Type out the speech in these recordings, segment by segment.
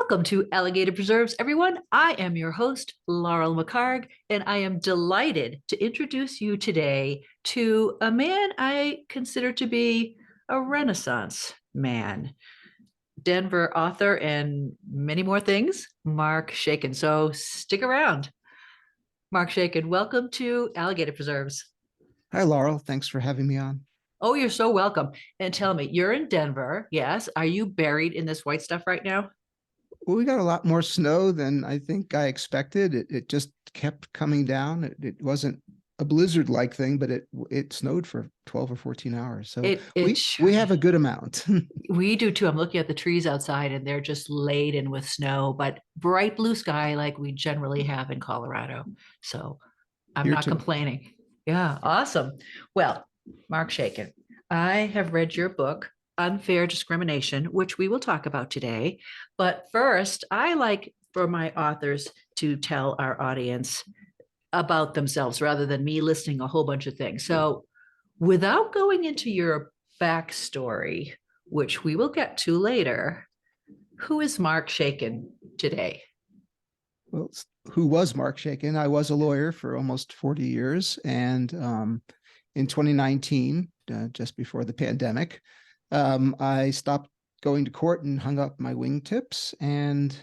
Welcome to Alligator Preserves, everyone. I am your host, Laurel McHargue, and I am delighted to introduce you today to a man I consider to be a Renaissance man, Denver author, and many more things, Mark Shaiken. So stick around. Mark Shaiken, welcome to Alligator Preserves. Hi, Laurel. Thanks for having me on. Oh, you're so welcome. And tell me, you're in Denver, yes? Are you buried in this white stuff right now? Well, we got a lot more snow than I think I expected. It just kept coming down. It wasn't a blizzard-like thing, but it snowed for 12 or 14 hours. So It sure we have a good amount. We do too. I'm looking at the trees outside and they're just laden with snow, but bright blue sky like we generally have in Colorado. So I'm Here not too. complaining. Yeah, awesome. Well, Mark Shaiken, I have read your book, Unfair Discrimination, which we will talk about today. But first, I like for my authors to tell our audience about themselves rather than me listing a whole bunch of things. So without going into your backstory, which we will get to later, who is Mark Shaiken today? Well, who was Mark Shaiken? I was a lawyer for almost 40 years. And in 2019, just before the pandemic, I stopped going to court and hung up my wingtips and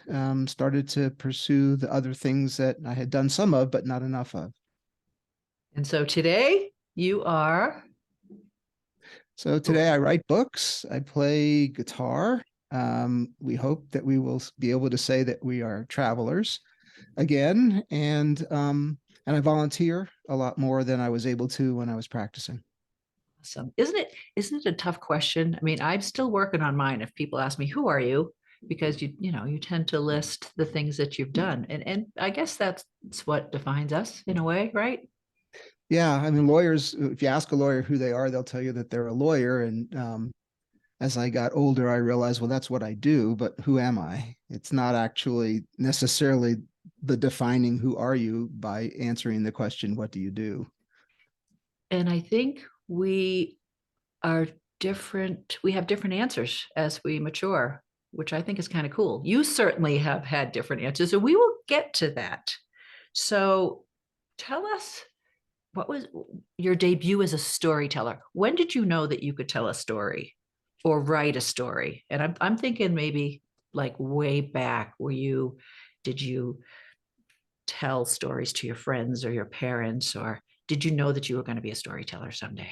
started to pursue the other things that I had done some of, but not enough of. And so today you are. So today I write books, I play guitar. We hope that we will be able to say that we are travelers again, and I volunteer a lot more than I was able to when I was practicing. Awesome. Isn't it a tough question? I mean, I'm still working on mine. If people ask me, who are you? Because you tend to list the things that you've done. And I guess that's what defines us in a way, right? Yeah, I mean, lawyers, if you ask a lawyer who they are, they'll tell you that they're a lawyer. And as I got older, I realized, well, that's what I do, but who am I? It's not actually necessarily the defining who are you by answering the question, what do you do? And I think we are different. We have different answers as we mature, which I think is kind of cool. You certainly have had different answers, and we will get to that. So tell us, what was your debut as a storyteller? When did you know that you could tell a story or write a story? And I'm thinking maybe like way back, did you tell stories to your friends or your parents, or did you know that you were going to be a storyteller someday?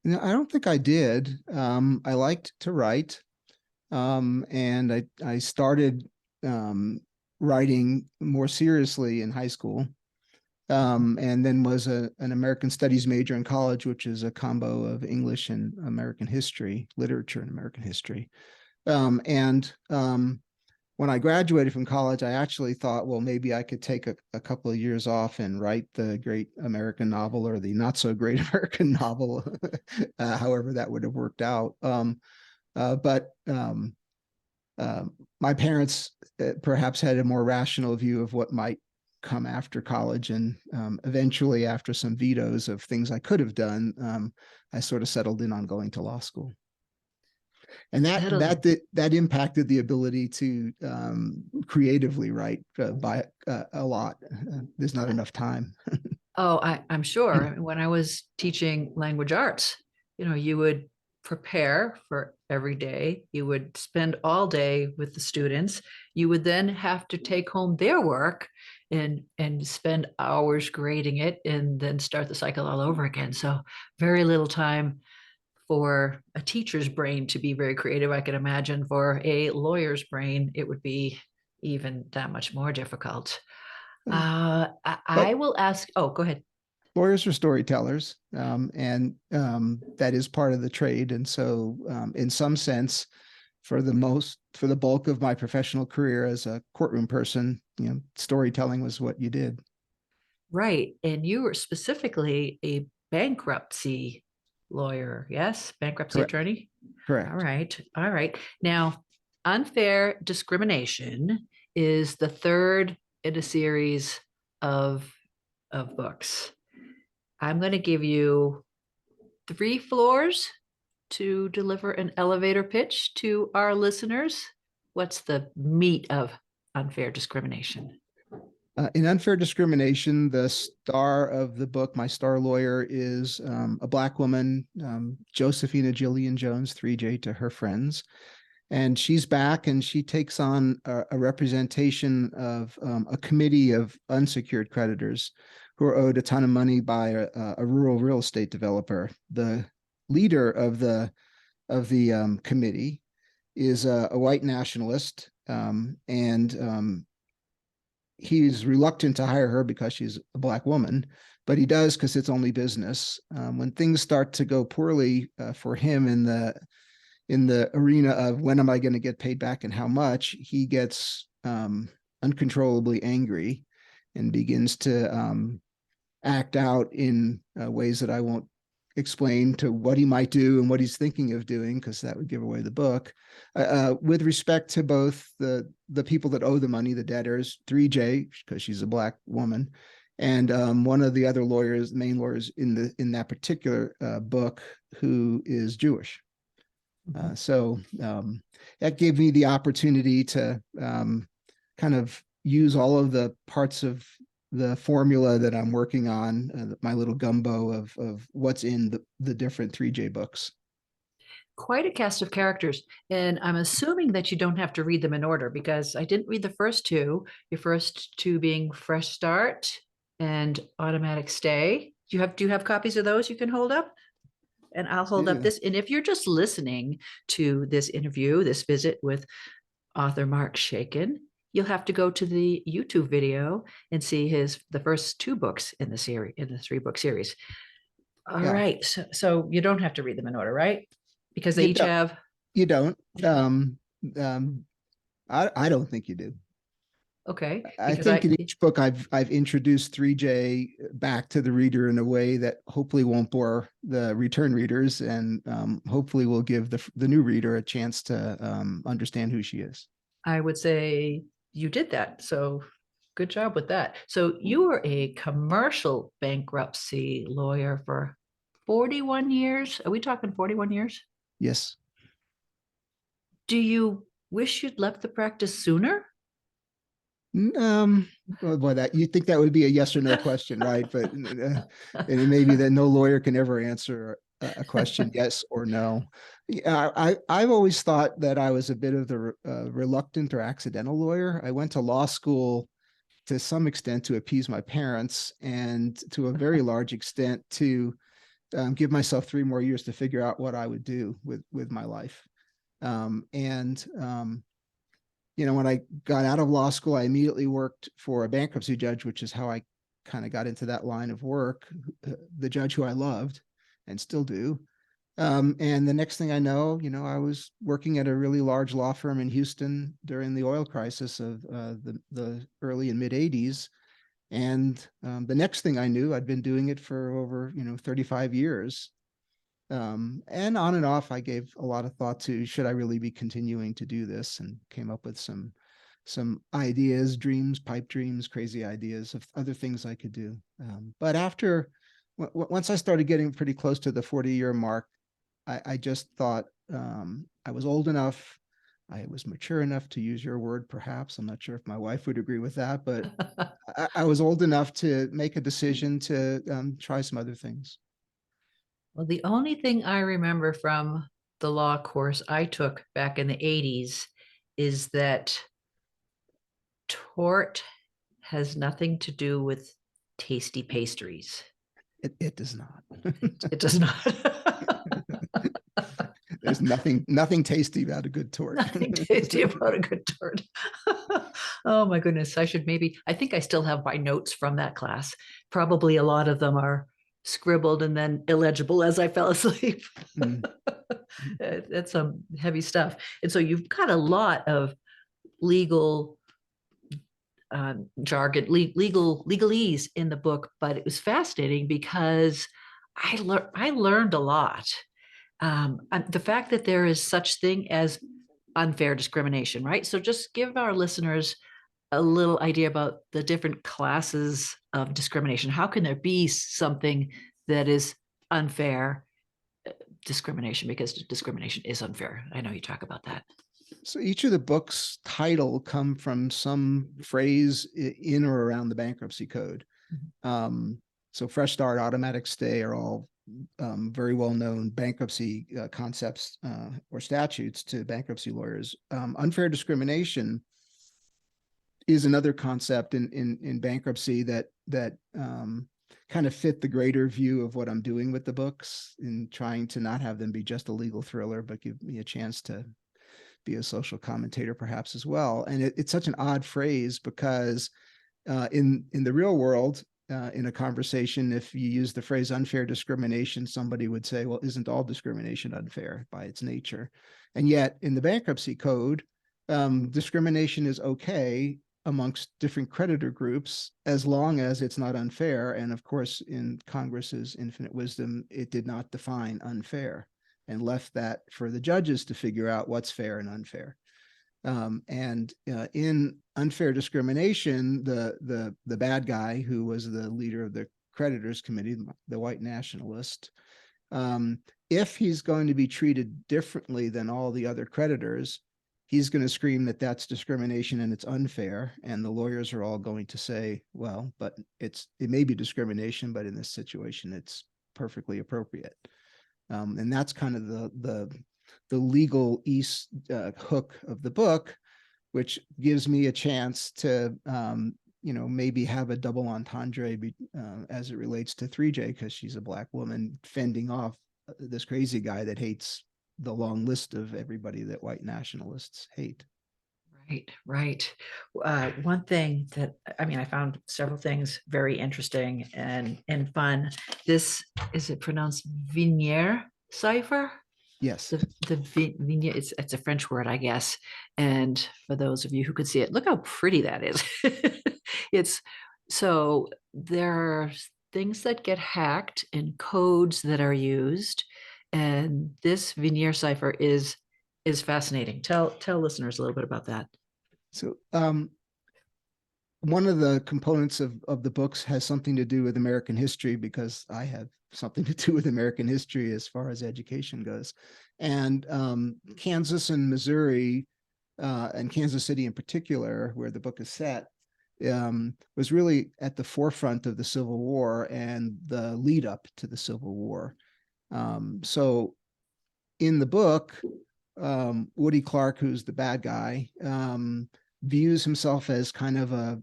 I don't think I did. I liked to write, and I started writing more seriously in high school, and then was an American Studies major in college, which is a combo of English and American history, literature and American history. And when I graduated from college, I actually thought, well, maybe I could take a couple of years off and write the great American novel or the not so great American novel, however that would have worked out. But my parents perhaps had a more rational view of what might come after college. And eventually, after some vetoes of things I could have done, I sort of settled in on going to law school. And that impacted the ability to creatively write by a lot. There's not enough time. Oh, I'm sure. When I was teaching language arts, you would prepare for every day. You would spend all day with the students. You would then have to take home their work and spend hours grading it and then start the cycle all over again. So very little time for a teacher's brain to be very creative. I can imagine for a lawyer's brain, it would be even that much more difficult. I But will ask. Oh, go ahead. lawyers are storytellers, and that is part of the trade. And so, in some sense, for the bulk of my professional career as a courtroom person, storytelling was what you did. Right. And you were specifically a bankruptcy lawyer. Yes. Bankruptcy Correct. attorney. All Correct. right. All right. Now, unfair discrimination is the third in a series of books. I'm going to give you 3 floors to deliver an elevator pitch to our listeners. what's the meat of unfair discrimination? In Unfair Discrimination, the star of the book, my star lawyer, is a Black woman, Josephina Jillian Jones, 3J to her friends. And she's back and she takes on a representation of a committee of unsecured creditors who are owed a ton of money by a rural real estate developer. The leader of the committee is a white nationalist, and he's reluctant to hire her because she's a Black woman, but he does because it's only business. When things start to go poorly for him in the arena of when am I going to get paid back and how much, he gets uncontrollably angry and begins to act out in ways that I won't explain to what he might do and what he's thinking of doing, because that would give away the book. With respect to both the people that owe the money, the debtors, 3J, because she's a Black woman, and one of the other lawyers, main lawyers in that particular book, who is Jewish. So that gave me the opportunity to kind of use all of the parts of the formula that I'm working on, my little gumbo of what's in the different 3J books. Quite a cast of characters. And I'm assuming that you don't have to read them in order, because I didn't read the first two, your first two being Fresh Start and Automatic Stay. Do you have copies of those you can hold up? And I'll hold up this. And if you're just listening to this interview, this visit with author Mark Shaiken, you'll have to go to the YouTube video and see the first two books in the series, in the 3-book series. All right. So you don't have to read them in order, right? Because they each have. You don't. I don't think you do. Okay. I think in each book I've introduced 3J back to the reader in a way that hopefully won't bore the return readers, and hopefully will give the new reader a chance to understand who she is. I would say you did that. So good job with that. So you were a commercial bankruptcy lawyer for 41 years. Are we talking 41 years? Yes. Do you wish you'd left the practice sooner? Well, boy, that you think that would be a yes or no question, right? But and it may be that no lawyer can ever answer a question yes or no. I've always thought that I was a bit of the reluctant or accidental lawyer. I went to law school to some extent to appease my parents, and to a very large extent to give myself 3 more years to figure out what I would do with my life. When I got out of law school, I immediately worked for a bankruptcy judge, which is how I kind of got into that line of work, the judge who I loved and still do. And the next thing I know, I was working at a really large law firm in Houston during the oil crisis of the early and mid 80s. And the next thing I knew, I'd been doing it for over 35 years. And on and off, I gave a lot of thought to, should I really be continuing to do this, and came up with some ideas, dreams, pipe dreams, crazy ideas of other things I could do. But once I started getting pretty close to the 40-year mark, I just thought I was old enough. I was mature enough, to use your word, perhaps. I'm not sure if my wife would agree with that, but I was old enough to make a decision to try some other things. Well, the only thing I remember from the law course I took back in the 80s is that tort has nothing to do with tasty pastries. It does not. It does not. There's nothing tasty about a good tort. Nothing tasty about a good tort. Oh my goodness. I think I still have my notes from that class. Probably a lot of them are scribbled and then illegible as I fell asleep. That's some heavy stuff. And so you've got a lot of legal jargon, legalese in the book, but it was fascinating because I learned a lot. The fact that there is such thing as unfair discrimination, right? So just give our listeners a little idea about the different classes of discrimination. How can there be something that is unfair discrimination? Because discrimination is unfair. I know you talk about that. So each of the books' title come from some phrase in or around the bankruptcy code. So Fresh Start, Automatic Stay are all very well-known bankruptcy concepts or statutes to bankruptcy lawyers. Unfair discrimination is another concept in bankruptcy that kind of fit the greater view of what I'm doing with the books, in trying to not have them be just a legal thriller, but give me a chance to be a social commentator perhaps as well. And it's such an odd phrase because in the real world, in a conversation, if you use the phrase unfair discrimination, somebody would say, well, isn't all discrimination unfair by its nature? And yet in the bankruptcy code, discrimination is okay amongst different creditor groups as long as it's not unfair. And of course, in Congress's infinite wisdom, it did not define unfair and left that for the judges to figure out what's fair and unfair. In unfair discrimination, the bad guy, who was the leader of the creditors committee, the white nationalist, if he's going to be treated differently than all the other creditors, he's going to scream that that's discrimination and it's unfair. And the lawyers are all going to say, well, but it may be discrimination, but in this situation, it's perfectly appropriate. And that's kind of the legal hook of the book, which gives me a chance to, maybe have a double entendre as it relates to 3J, because she's a Black woman fending off this crazy guy that hates the long list of everybody that white nationalists hate. Right. One thing that, I found several things very interesting and fun. This, is it pronounced Vignier cipher? Yes. The Vignier, it's a French word, I guess. And for those of you who could see it, look how pretty that is. It's so there are things that get hacked and codes that are used. And this Vignier cipher is fascinating. Tell listeners a little bit about that. So one of the components of the books has something to do with American history, because I have something to do with American history as far as education goes. And Kansas and Missouri, and Kansas City in particular, where the book is set, was really at the forefront of the Civil War and the lead up to the Civil War. So in the book, Woody Clark, who's the bad guy, views himself as kind of a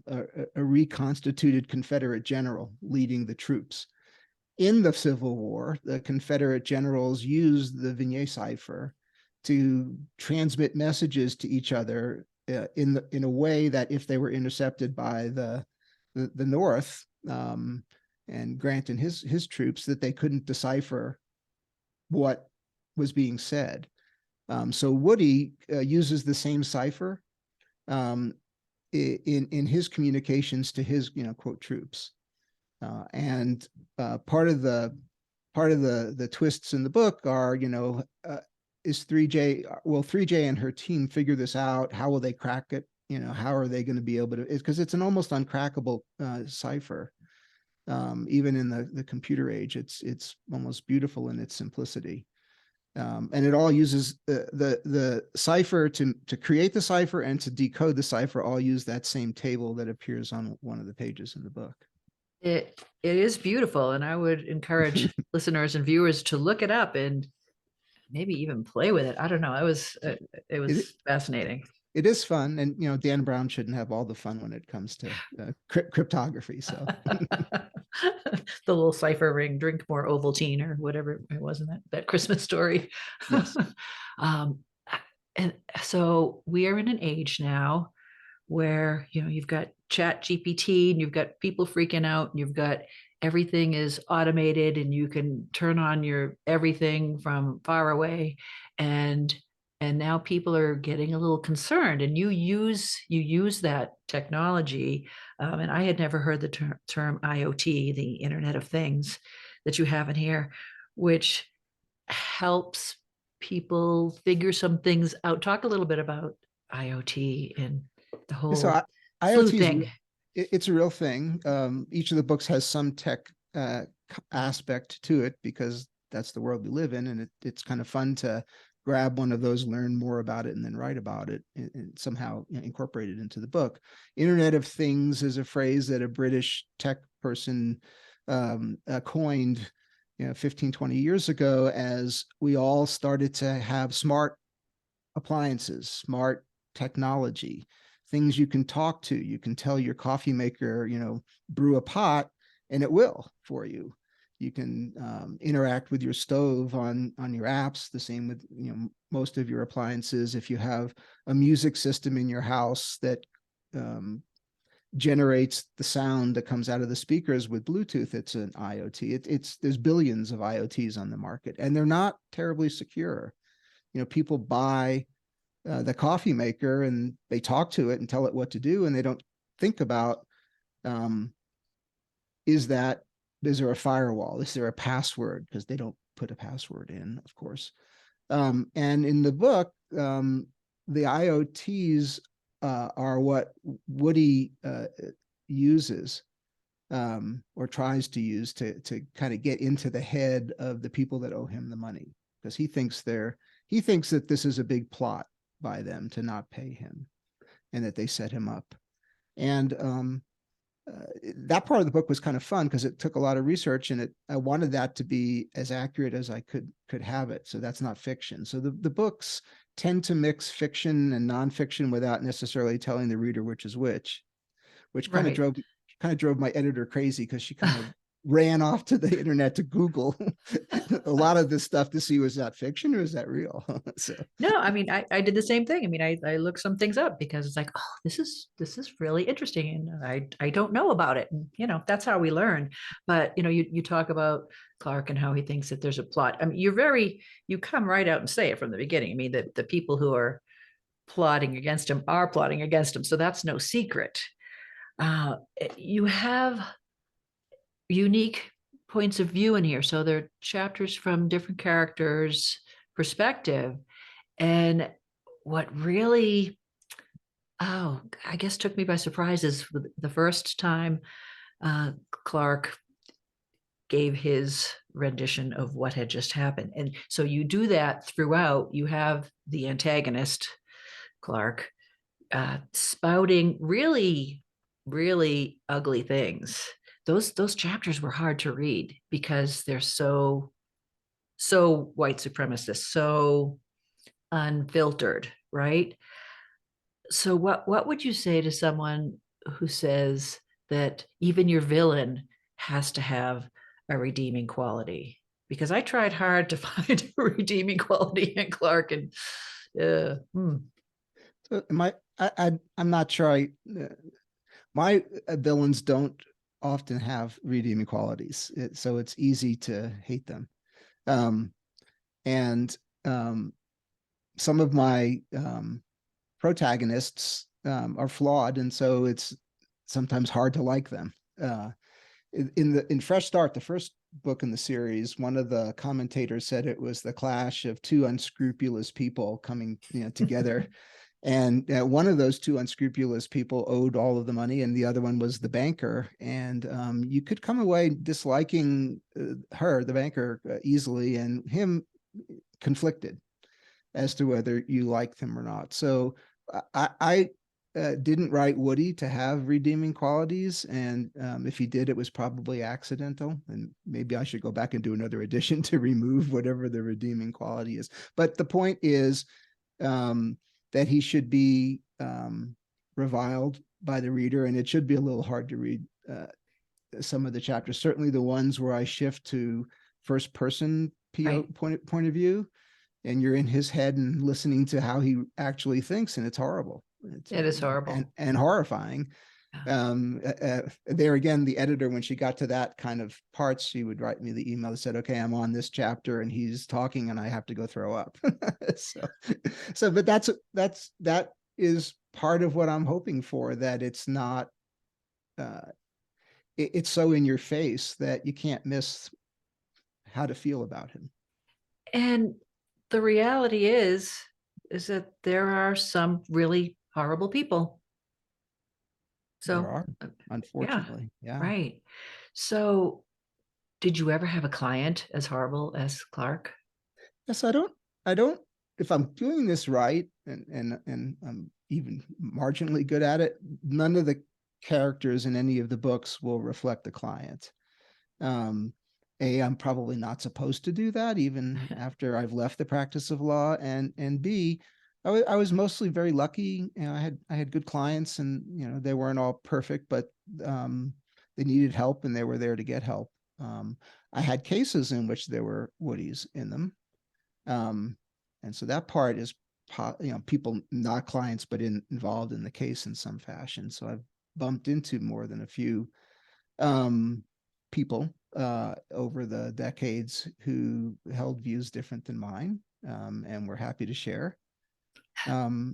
reconstituted Confederate general leading the troops. In the Civil War, the Confederate generals used the Vignier cipher to transmit messages to each other in a way that, if they were intercepted by the North, and Grant and his troops, that they couldn't decipher what was being said. So Woody uses the same cipher in his communications to his quote troops, and part of the twists in the book are, is 3J, will 3J and her team figure this out? How will they crack it? How are they going to be able to? Because it's an almost uncrackable cipher. Even in the computer age, it's almost beautiful in its simplicity. And it all uses the cipher to create the cipher and to decode the cipher, all use that same table that appears on one of the pages in the book. It is beautiful, and I would encourage listeners and viewers to look it up and maybe even play with it. I don't know. It was fascinating. It is fun, and Dan Brown shouldn't have all the fun when it comes to cryptography. So the little cipher ring, drink more Ovaltine or whatever it was in that Christmas story. Yes. And so we are in an age now where you've got Chat GPT and you've got people freaking out and you've got everything is automated and you can turn on your everything from far away, and now people are getting a little concerned, and you use that technology, and I had never heard the term IoT, the Internet of Things, that you have in here, which helps people figure some things out. Talk a little bit about IoT and the whole flu IoT thing. It's a real thing. Each of the books has some tech aspect to it, because that's the world we live in, and it's kind of fun to grab one of those, learn more about it, and then write about it and somehow incorporate it into the book. Internet of Things is a phrase that a British tech person coined 15, 20 years ago, as we all started to have smart appliances, smart technology, things you can talk to. You can tell your coffee maker, brew a pot, and it will for you. You can interact with your stove on your apps. The same with most of your appliances. If you have a music system in your house that generates the sound that comes out of the speakers with Bluetooth, it's an IoT. There's billions of IoTs on the market, and they're not terribly secure. People buy the coffee maker and they talk to it and tell it what to do, and they don't think about is there a firewall? Is there a password? Because they don't put a password in, of course. And in the book, the IoTs are what Woody uses or tries to use to kind of get into the head of the people that owe him the money, because he thinks that this is a big plot by them to not pay him, and that they set him up. And that part of the book was kind of fun because it took a lot of research, and I wanted that to be as accurate as I could have it. So that's not fiction. So the books tend to mix fiction and nonfiction without necessarily telling the reader which is which kind of drove my editor crazy, because she kind of ran off to the internet to Google a lot of this stuff to see, was that fiction or is that real? So No, I mean, I did the same thing. I mean, I looked some things up because it's like, oh, this is really interesting, and I don't know about it. And that's how we learn. But you talk about Clark and how he thinks that there's a plot. I mean, you come right out and say it from the beginning. I mean, the people who are plotting against him are plotting against him. So that's no secret. You have unique points of view in here. So there are chapters from different characters' perspective. And what really, I guess took me by surprise is the first time Clark gave his rendition of what had just happened. And so you do that throughout. You have the antagonist, Clark, spouting really, really ugly things. Those chapters were hard to read because they're so white supremacist, so unfiltered, right? So what would you say to someone who says that even your villain has to have a redeeming quality? Because I tried hard to find a redeeming quality in Clark, and so I'm not sure my villains don't often have redeeming qualities, so it's easy to hate them. And some of my protagonists are flawed, and so it's sometimes hard to like them. In Fresh Start, the first book in the series, one of the commentators said it was the clash of two unscrupulous people coming together. And one of those two unscrupulous people owed all of the money, and the other one was the banker. And you could come away disliking her, the banker, easily, and him conflicted as to whether you liked him or not. So I didn't write Woody to have redeeming qualities, and if he did, it was probably accidental. And maybe I should go back and do another edition to remove whatever the redeeming quality is. But the point is that he should be reviled by the reader, and it should be a little hard to read some of the chapters. Certainly the ones where I shift to first person point of view, and you're in his head and listening to how he actually thinks, and it's horrible. it is horrible and horrifying. There again, the editor, when she got to that kind of parts, she would write me the email that said, okay, I'm on this chapter and he's talking and I have to go throw up. But that is part of what I'm hoping for, that it's not it's so in your face that you can't miss how to feel about him. And the reality is that there are some really horrible people. So there are, unfortunately. Yeah. Right. So did you ever have a client as horrible as Clark? Yes, I don't if I'm doing this right, and I'm even marginally good at it, none of the characters in any of the books will reflect the client. I'm probably not supposed to do that even after I've left the practice of law, and B, I was mostly very lucky. I had good clients, and they weren't all perfect, but they needed help, and they were there to get help. I had cases in which there were woodies in them, and so that part is people, not clients, but involved in the case in some fashion. So I've bumped into more than a few people over the decades who held views different than mine, and we're happy to share. They're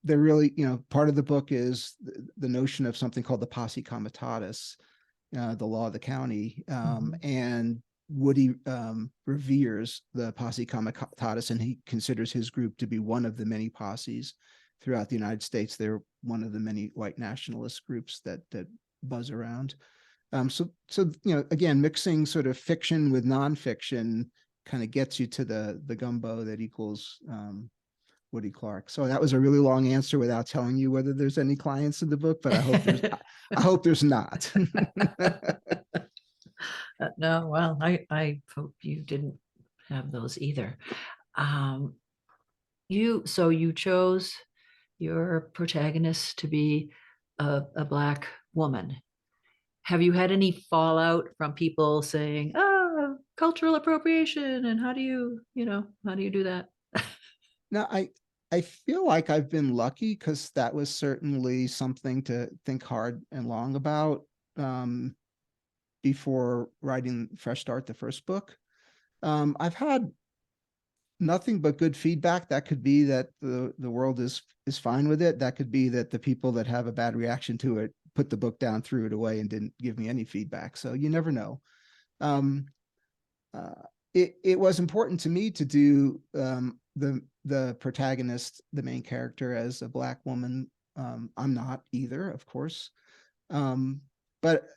really, part of the book is the notion of something called the posse comitatus, the law of the county, and Woody reveres the posse comitatus, and he considers his group to be one of the many posses throughout the United States. They're one of the many white nationalist groups that buzz around. So again, mixing sort of fiction with nonfiction kind of gets you to the gumbo that equals Woody Clark. So that was a really long answer without telling you whether there's any clients in the book, but I hope there's not. No, well, I hope you didn't have those either. So you chose your protagonist to be a Black woman. Have you had any fallout from people saying, "Oh, cultural appropriation," and how do you do that? No, I feel like I've been lucky, because that was certainly something to think hard and long about before writing Fresh Start, the first book. I've had nothing but good feedback. That could be that the world is fine with it. That could be that the people that have a bad reaction to it put the book down, threw it away, and didn't give me any feedback. So you never know. It was important to me to do the protagonist, the main character, as a Black woman. I'm not either, of course. But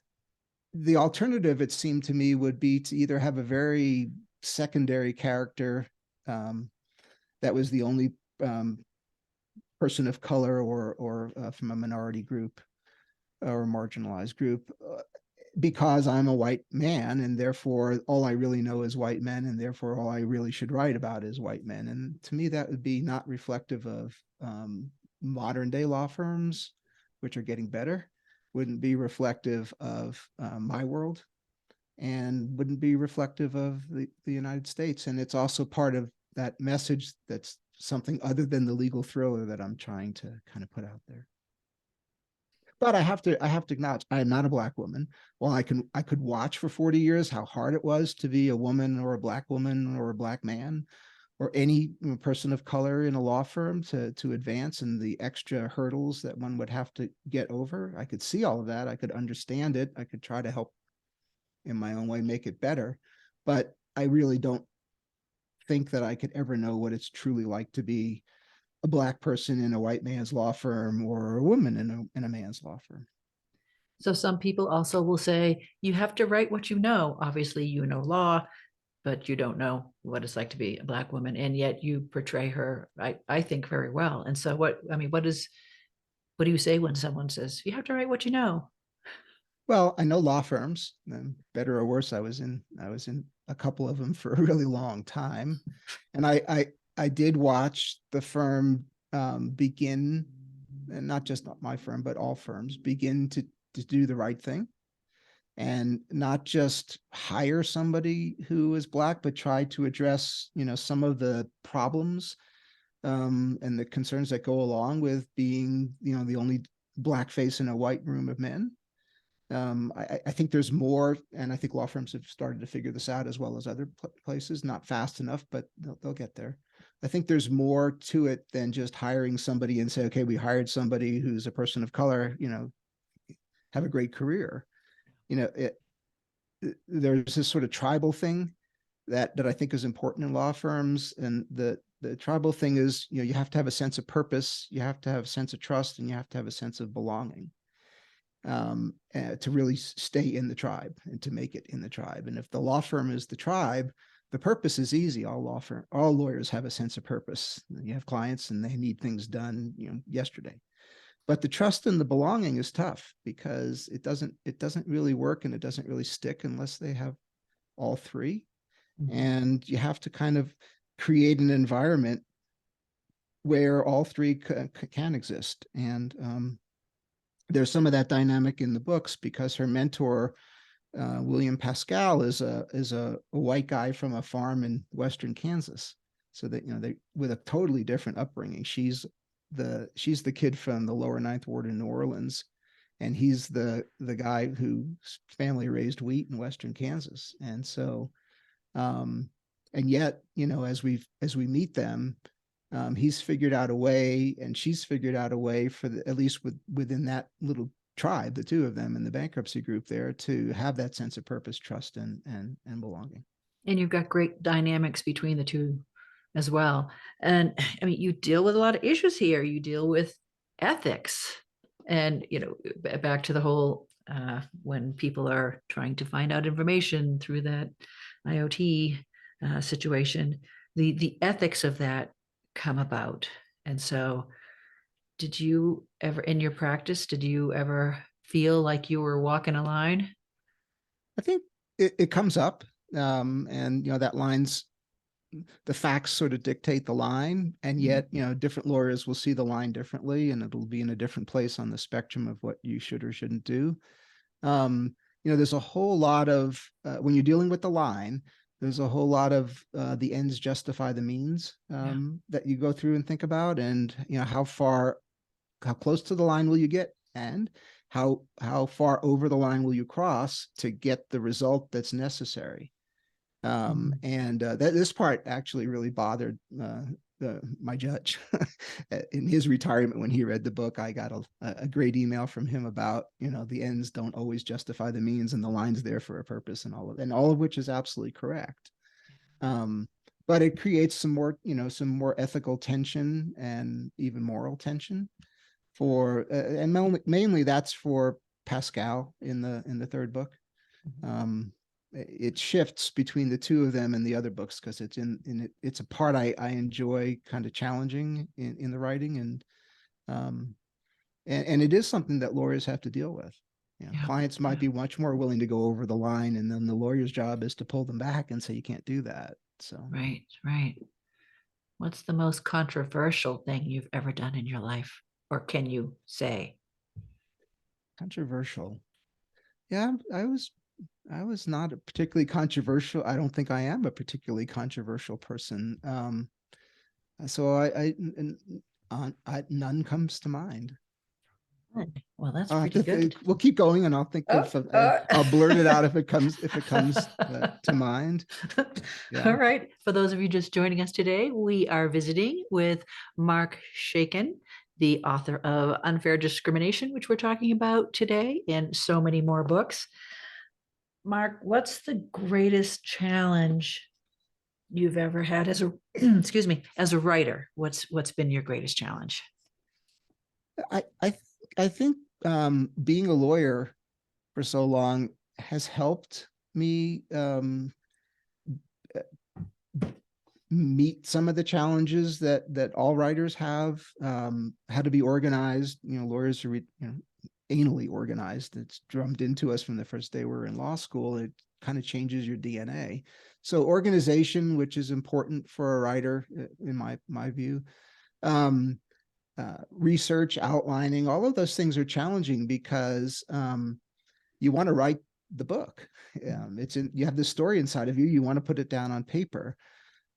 the alternative, it seemed to me, would be to either have a very secondary character that was the only person of color or from a minority group or a marginalized group, because I'm a white man, and therefore all I really know is white men, and therefore all I really should write about is white men. And to me, that would be not reflective of modern day law firms, which are getting better, wouldn't be reflective of my world, and wouldn't be reflective of the United States. And it's also part of that message that's something other than the legal thriller that I'm trying to kind of put out there. But I have to acknowledge, I am not a Black woman. Well, I could watch for 40 years how hard it was to be a woman or a Black woman or a Black man or any person of color in a law firm to advance, and the extra hurdles that one would have to get over. I could see all of that. I could understand it. I could try to help in my own way make it better. But I really don't think that I could ever know what it's truly like to be a Black person in a white man's law firm, or a woman in a man's law firm. So some people also will say, you have to write what you know. Obviously, you know law, but you don't know what it's like to be a Black woman, and yet you portray her, I think, very well. And so what do you say when someone says you have to write what you know? Well, I know law firms, and better or worse, I was in a couple of them for a really long time, and I did watch the firm begin, and not just my firm, but all firms begin to do the right thing, and not just hire somebody who is Black, but try to address some of the problems and the concerns that go along with being the only Black face in a white room of men. I think there's more, and I think law firms have started to figure this out as well as other places, not fast enough, but they'll get there. I think there's more to it than just hiring somebody and say, okay, we hired somebody who's a person of color, have a great career. There's this sort of tribal thing that I think is important in law firms. And the tribal thing is, you have to have a sense of purpose, you have to have a sense of trust, and you have to have a sense of belonging to really stay in the tribe and to make it in the tribe. And if the law firm is the tribe, The purpose is easy. All lawyers have a sense of purpose. You have clients and they need things done, yesterday. But the trust and the belonging is tough because it doesn't really work, and it doesn't really stick unless they have all three. Mhm. And you have to kind of create an environment where all three can exist. And there's some of that dynamic in the books because her mentor, William Pascal, is a white guy from a farm in western Kansas. So that they with a totally different upbringing. She's the kid from the lower Ninth Ward in New Orleans, and he's the guy whose family raised wheat in western Kansas. And so, and yet, as we meet them, he's figured out a way, and she's figured out a way for at least within that little tribe, the two of them in the bankruptcy group there, to have that sense of purpose, trust, and belonging. And you've got great dynamics between the two as well. And I mean, you deal with a lot of issues here. You deal with ethics, and back to the whole when people are trying to find out information through that IoT situation, the ethics of that come about. And so, did you ever, in your practice, did you ever feel like you were walking a line? I think it comes up, and that line's the facts sort of dictate the line, and yet different lawyers will see the line differently, and it'll be in a different place on the spectrum of what you should or shouldn't do. There's a whole lot of when you're dealing with the line, there's a whole lot of the ends justify the means Yeah. that you go through and think about, and how close to the line will you get, and how far over the line will you cross to get the result that's necessary. And this part actually really bothered my judge in his retirement. When he read the book, I got a great email from him about the ends don't always justify the means, and the line's there for a purpose, and all of which is absolutely correct. But it creates some more ethical tension and even moral tension and mainly that's for Pascal in the third book. It shifts between the two of them and the other books because it's a part I enjoy kind of challenging in the writing, and it is something that lawyers have to deal with. Yeah. Clients might be much more willing to go over the line, and then the lawyer's job is to pull them back and say you can't do that. So Right. What's the most controversial thing you've ever done in your life? Or can you say? controversial. Yeah, I was not a particularly controversial. I don't think I am a particularly controversial person. So none comes to mind. Well, that's pretty good. We'll keep going, and I'll think of. I'll blurt it out if it comes to mind. Yeah. All right. For those of you just joining us today, we are visiting with Mark Shaiken, the author of Unfair Discrimination, which we're talking about today, and so many more books. Mark, what's the greatest challenge you've ever had as a excuse me, as a writer? What's been your greatest challenge? I think being a lawyer for so long has helped me meet some of the challenges that all writers have. How to be organized. Lawyers are anally organized. It's drummed into us from the first day we're in law school. It kind of changes your DNA. So organization, which is important for a writer, in my view. Research, outlining, all of those things are challenging because you want to write the book. You have the story inside of you. You want to put it down on paper.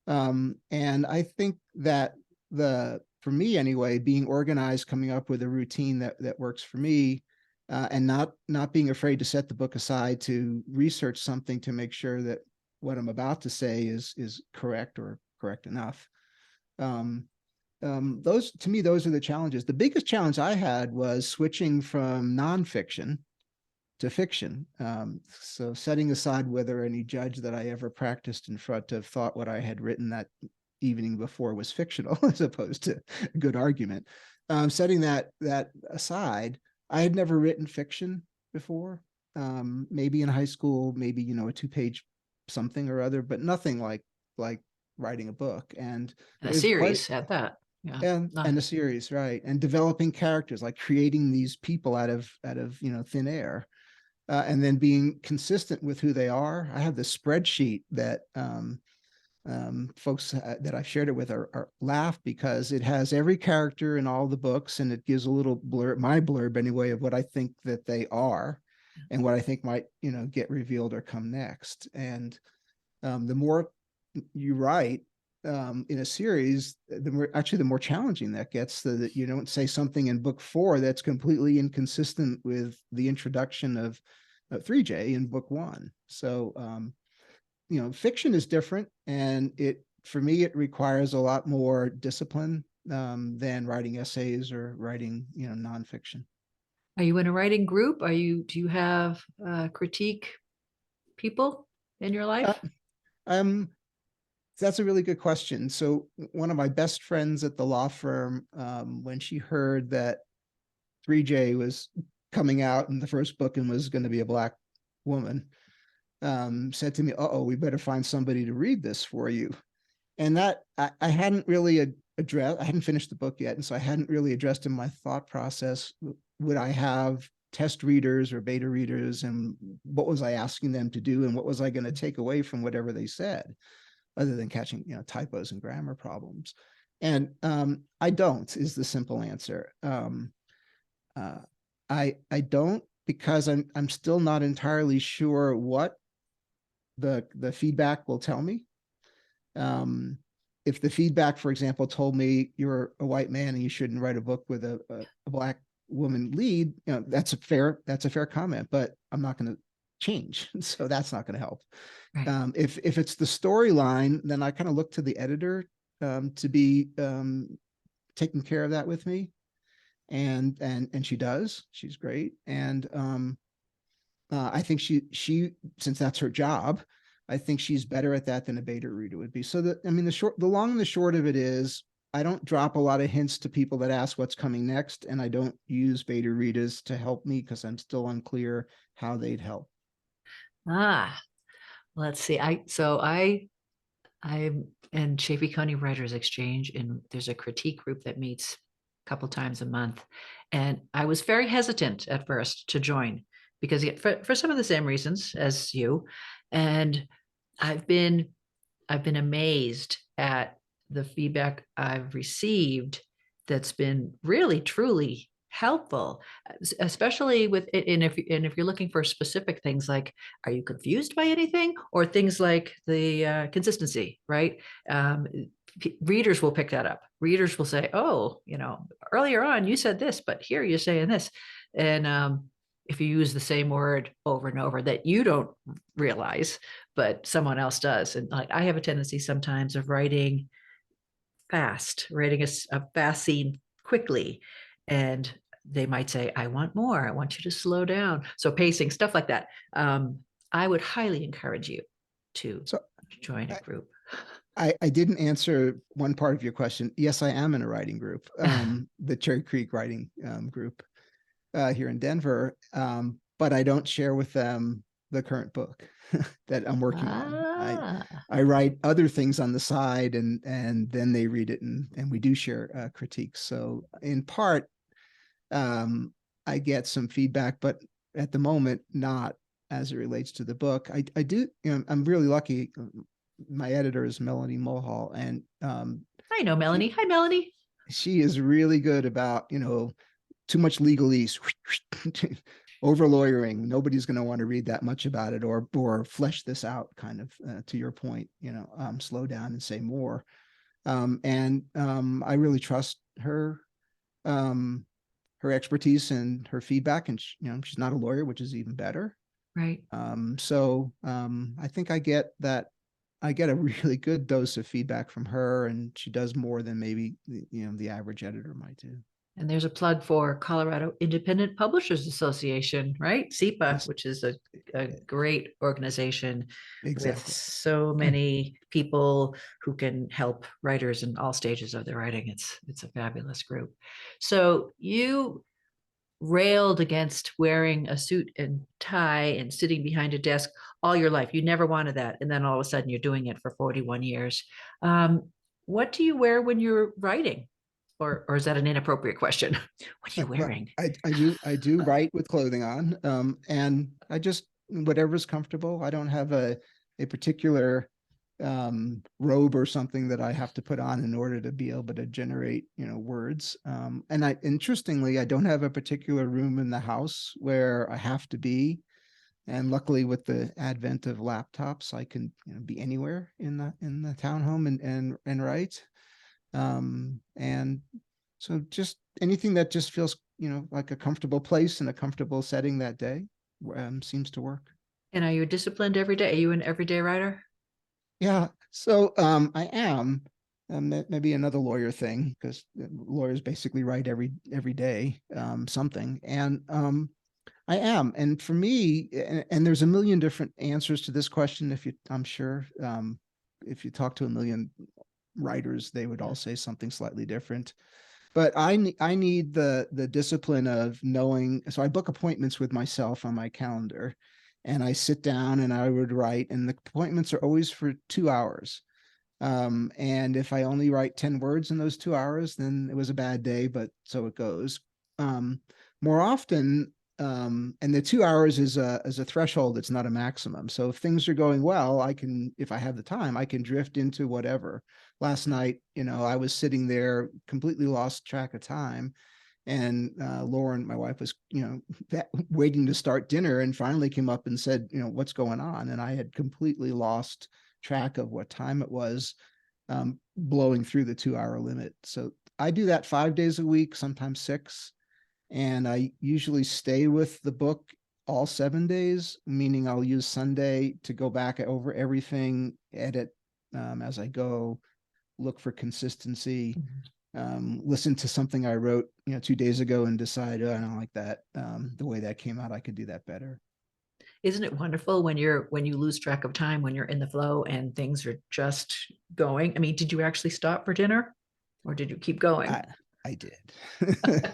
And I think that for me anyway, being organized, coming up with a routine that works for me, and not being afraid to set the book aside to research something to make sure that what I'm about to say is correct or correct enough. Those are the challenges. The biggest challenge I had was switching from nonfiction to fiction. So setting aside whether any judge that I ever practiced in front of thought what I had written that evening before was fictional as opposed to a good argument. Setting that aside, I had never written fiction before. Maybe in high school, maybe a 2-page something or other, but nothing like writing a book. And And a there's quite series at that. Yeah. and a series, right? And developing characters, like creating these people out of thin air, and then being consistent with who they are. I have this spreadsheet that folks that I've shared it with are laugh, because it has every character in all the books, and it gives a little blurb, my blurb anyway, of what I think that they are, and what I think might get revealed or come next. And the more you write in a series, the more challenging that gets, so that you don't say something in book 4 that's completely inconsistent with the introduction of 3J in book 1. So fiction is different, and for me it requires a lot more discipline than writing essays or writing nonfiction. Are you in a writing group? Do you have critique people in your Uh, life? um, that's a really good question. So one of my best friends at the law firm, when she heard that 3J was coming out in the first book and was going to be a Black woman, said to me, "Uh-oh, we better find somebody to read this for you." And that I hadn't really addressed. I hadn't finished the book yet, and so I hadn't really addressed in my thought process, would I have test readers or beta readers, and what was I asking them to do, and what was I going to take away from whatever they said, other than catching typos and grammar problems. And I don't, is the simple answer. Uh, I don't, because I'm still not entirely sure what the feedback will tell me. If the feedback, for example, told me you're a white man and you shouldn't write a book with a Black woman lead, that's a fair comment, but I'm not going to change. So that's not going to help. Right. If it's the storyline, then I kind of look to the editor to be taking care of that with me. And she does. She's great. And I think she since that's her job, I think she's better at that than a beta reader would be. So the long and the short of it is, I don't drop a lot of hints to people that ask what's coming next, and I don't use beta readers to help me, because I'm still unclear how they'd help. Let's see. I'm in Chaffey County Writers Exchange, and there's a critique group that meets a couple times a month. And I was very hesitant at first to join, because for some of the same reasons as you. And I've been amazed at the feedback I've received that's been really truly helpful, especially if you're looking for specific things, like, are you confused by anything, or things like the consistency, right? Readers will pick that up. Readers will say, oh, earlier on you said this, but here you're saying this. And if you use the same word over and over that you don't realize, but someone else does. And like, I have a tendency sometimes of writing a fast scene quickly. And they might say, I want more. I want you to slow down. So pacing, stuff like that. I would highly encourage you to join a group. I didn't answer one part of your question. Yes, I am in a writing group, the Cherry Creek writing group here in Denver, but I don't share with them the current book that I'm working on. I write other things on the side, and then they read it, and we do share critiques. So in part, I get some feedback, but at the moment, not as it relates to the book. I do, I'm really lucky. My editor is Melanie Mulhall, and I know Melanie. Hi, Melanie. She is really good about, too much legalese, over lawyering. Nobody's going to want to read that much about it, or flesh this out, kind of, to your point, slow down and say more. I really trust her, her expertise and her feedback, and she's not a lawyer, which is even better. Right. I think I get a really good dose of feedback from her, and she does more than maybe the average editor might do. And there's a plug for Colorado Independent Publishers Association, right? SIPA, Yes. which is a great organization Exactly. with so many people who can help writers in all stages of their writing. It's a fabulous group. So you railed against wearing a suit and tie and sitting behind a desk all your life. You never wanted that. And then all of a sudden you're doing it for 41 years. What do you wear when you're writing? Or is that an inappropriate question? What are you Well, wearing? I do write with clothing on, and I just whatever's comfortable. I don't have a particular robe or something that I have to put on in order to be able to generate, words. And interestingly, I don't have a particular room in the house where I have to be. And luckily, with the advent of laptops, I can, be anywhere in the townhome and write. And so just anything that just feels, like a comfortable place and a comfortable setting that day, seems to work. And are you disciplined every day? Are you an everyday writer? Yeah. So I am. Maybe another lawyer thing, because lawyers basically write every day, something. And I am. And for me, and there's a million different answers to this question. I'm sure, if you talk to a million writers, they would all say something slightly different. But I need the discipline of knowing. So I book appointments with myself on my calendar, and I sit down and I would write, and the appointments are always for 2 hours. And if I only write 10 words in those 2 hours, then it was a bad day, but so it goes. More often, and the 2 hours is a threshold, it's not a maximum. So if things are going well, if I have the time, I can drift into whatever. Last night, I was sitting there, completely lost track of time. And Lauren, my wife, was, waiting to start dinner, and finally came up and said, what's going on? And I had completely lost track of what time it was, blowing through the 2 hour limit. So I do that 5 days a week, sometimes six. And I usually stay with the book all 7 days, meaning I'll use Sunday to go back over everything, edit as I go, look for consistency, listen to something I wrote, 2 days ago, and decide, oh, I don't like that. The way that came out, I could do that better. Isn't it wonderful when you lose track of time, when you're in the flow and things are just going? I mean, did you actually stop for dinner or did you keep going? I did.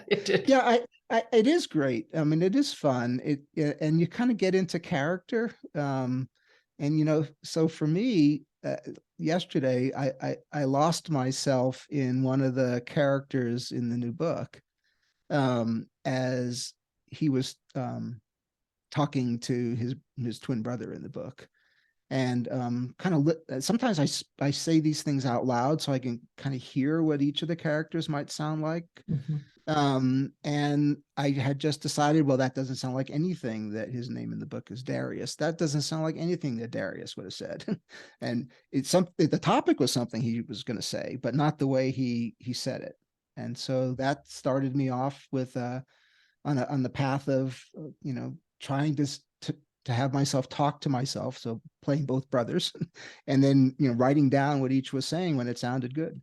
It did. Yeah, it is great. I mean, it is fun. And you kind of get into character. And so for me, yesterday, I lost myself in one of the characters in the new book, as he was talking to his twin brother in the book. And kind of sometimes I say these things out loud so I can kind of hear what each of the characters might sound like. Mhm. And I had just decided, well, that doesn't sound like anything that his name in the book is Darius. That doesn't sound like anything that Darius would have said. And the topic was something he was going to say, but not the way he said it. And so that started me off with on the path of trying to have myself talk to myself. So playing both brothers, and then writing down what each was saying when it sounded good.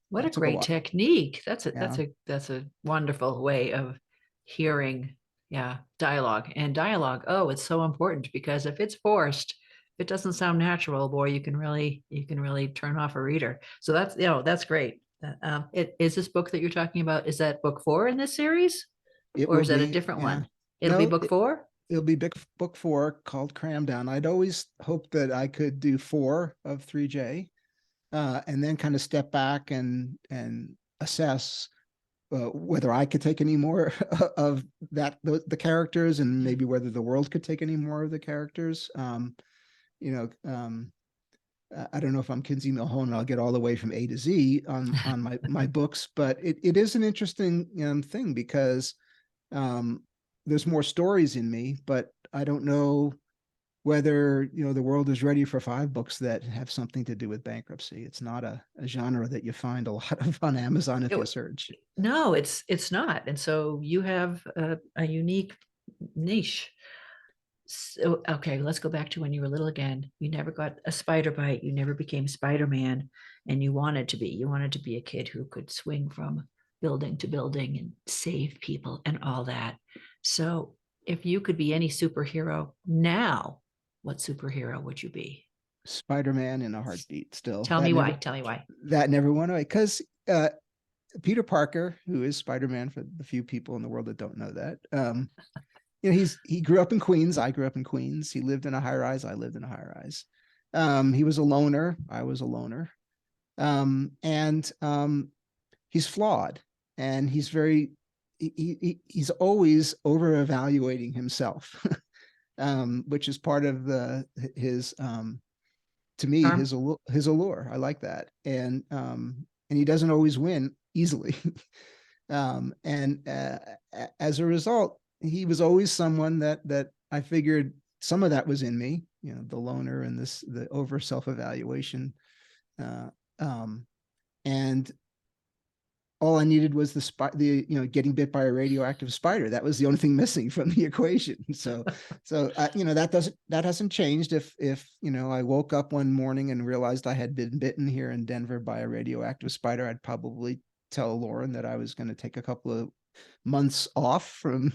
What a That took a great while. technique. That's a Yeah. that's a wonderful way of hearing, yeah, dialogue. And dialogue, oh, it's so important because if it's forced, if it doesn't sound natural, boy, you can really turn off a reader. So that's great. Is this book that you're talking about, is that book 4 in this series? It Or will is that a be. different Yeah. one? It'll be No, book 4? it'll be big book 4, called Cram Down. I'd always hoped that I could do 4 of 3J, and then kind of step back and assess whether I could take any more of the characters, and maybe whether the world could take any more of the characters. You know, I don't know if I'm Kinsey Milhone and I'll get all the way from A to Z on my books, but it is an interesting thing, because there's more stories in me, but I don't know whether the world is ready for 5 books that have something to do with bankruptcy. It's not a genre that you find a lot of on Amazon if you search. No, it's not. And so you have a unique niche. So, okay, let's go back to when you were little again. You never got a spider bite. You never became Spider-Man, and you wanted to be. You wanted to be a kid who could swing from building to building and save people and all that. So, if you could be any superhero now, what superhero would you be? Spider-Man in a heartbeat. Still, Tell me why. Tell me why. that never went away, because Peter Parker, who is Spider-Man for the few people in the world that don't know that. He grew up in Queens. I grew up in Queens. He lived in a high rise. I lived in a high rise. He was a loner. I was a loner. And he's flawed, and he's always over evaluating himself, which is part of his to me Charm. his allure. I like that, and he doesn't always win easily. And as a result, he was always someone that I figured some of that was in me, the loner and the over self-evaluation. And all I needed was getting bit by a radioactive spider. That was the only thing missing from the equation. So that hasn't changed. If I woke up one morning and realized I had been bitten here in Denver by a radioactive spider, I'd probably tell Lauren that I was going to take a couple of months off from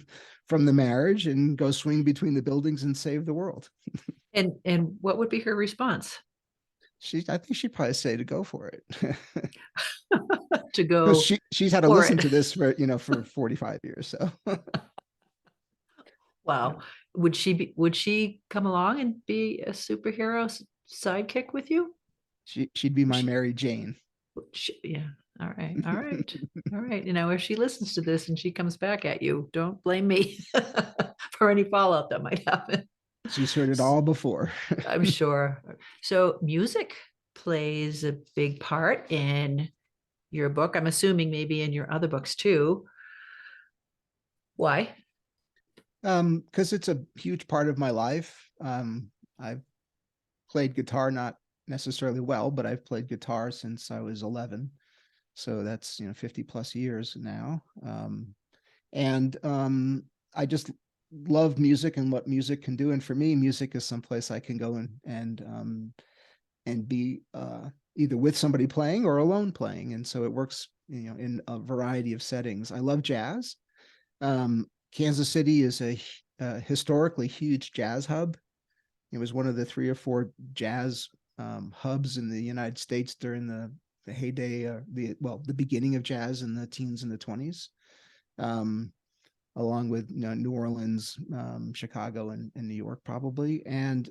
the marriage and go swing between the buildings and save the world. And what would be her response? I think she'd probably say to go for it. To Because go she's had to for listen it. to this for 45 years. So Wow. Would she come along and be a superhero sidekick with you? she'd be my Mary Jane. Yeah. All right. All right. All right. If she listens to this and she comes back at you, don't blame me for any fallout that might happen. She's heard it all before. I'm sure. So music plays a big part in your book. I'm assuming maybe in your other books too. Why? Because it's a huge part of my life. I've played guitar, not necessarily well, but I've played guitar since I was 11. So that's 50 plus years now. And I just love music and what music can do. And for me, music is someplace I can go and be either with somebody playing or alone playing. And so it works, in a variety of settings. I love jazz. Kansas City is a historically huge jazz hub. It was one of the 3 or 4 jazz hubs in the United States during the heyday, the beginning of jazz in the teens and the 20s, along with New Orleans, Chicago, and New York probably. And